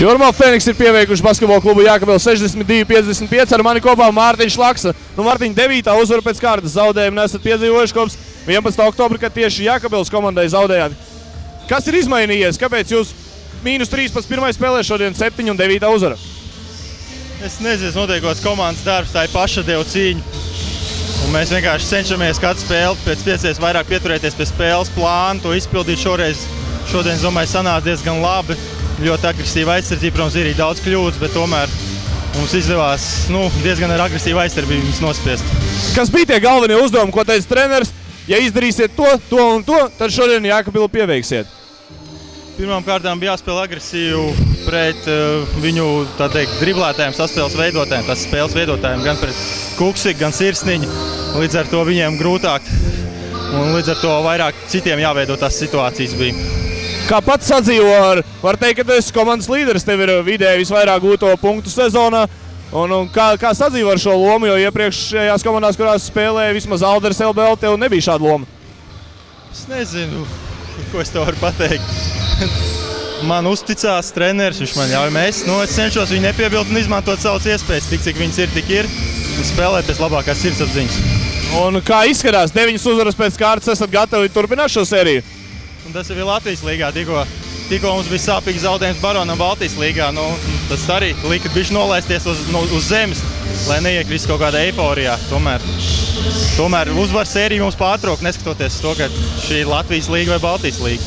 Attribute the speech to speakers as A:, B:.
A: Jūrmāla Fēniks ir pieveikuši basketbola klubu Jēkabpils 62-55 ar mani kopā Mārtiņš Laksa. Mārtiņ, 9. uzvara pēc kārtas zaudējumu nesat piedzīvojuši kopš 11. oktobra, kad tieši Jēkabpils komandai zaudējāt. Kas ir izmainījies? Kāpēc jūs -3 pēc pirmai spēlē šodien 7 un 9. uzvara?
B: Es nezinu, notiek kaut kāds komandas darbs, tā ir pašadeva cīņa. Un mēs vienkārši cenšamies katru spēli pēc iespējas vairāk pieturēties pie spēles plāna, to izpildīt šodien, domāju, sanāca diezgan labi. Ļoti agresīva aizsardzība, protams, ir arī daudz kļūdas, bet tomēr mums izdevās diezgan ar agresīvu aizsardzību viņus nospiest.
A: Kas bija tie galvenie uzdevumi, ko teica treneris? Ja izdarīsiet to un to, tad šodien Jēkabpilu pieveiksiet.
B: Pirmām kārtām bija jāspēlē agresīvi pret viņu, tā teikt, driblētājiem, saspēles veidotājiem, tas spēles veidotājiem, gan pret Kuksiku, gan Sirsniņu. Līdz ar to viņiem grūtāk un līdz ar to vairāk citiem jāveido tās situācijas bija.
A: Kā pats sadzīvo, var teikt, ka tu esi komandas līderis, tev ir vidēji visvairāk gūto punktu sezonā. Un kā sadzīvo ar šo lomu, jo iepriekšējās komandās, kurās spēlēja vismaz Alders LBL, tev nebija šāda loma?
B: Es nezinu, ko es tev varu pateikt. Man uzticās treneris, viņš man ļauj mest. Es cenšos viņu nepiebilt un izmantot savas iespējas, tik cik viņas ir, tik ir. Un spēlēt pēc labākās sirdsapziņas.
A: Un kā izskatās, 9 uzvaras pēc kārtas, esat gatavi turpināt šo sēriju?
B: Un tas ir Latvijas līgā. Tikko mums bija sāpīgs zaudējums Baronam Baltijas līgā. Tas arī lika bišķi nolaisties uz zemes, lai neiekristu kaut kādā eiforijā. Tomēr uzvaras sērija mums pārtraukt, neskatoties to, ka šī ir Latvijas līga vai Baltijas līga.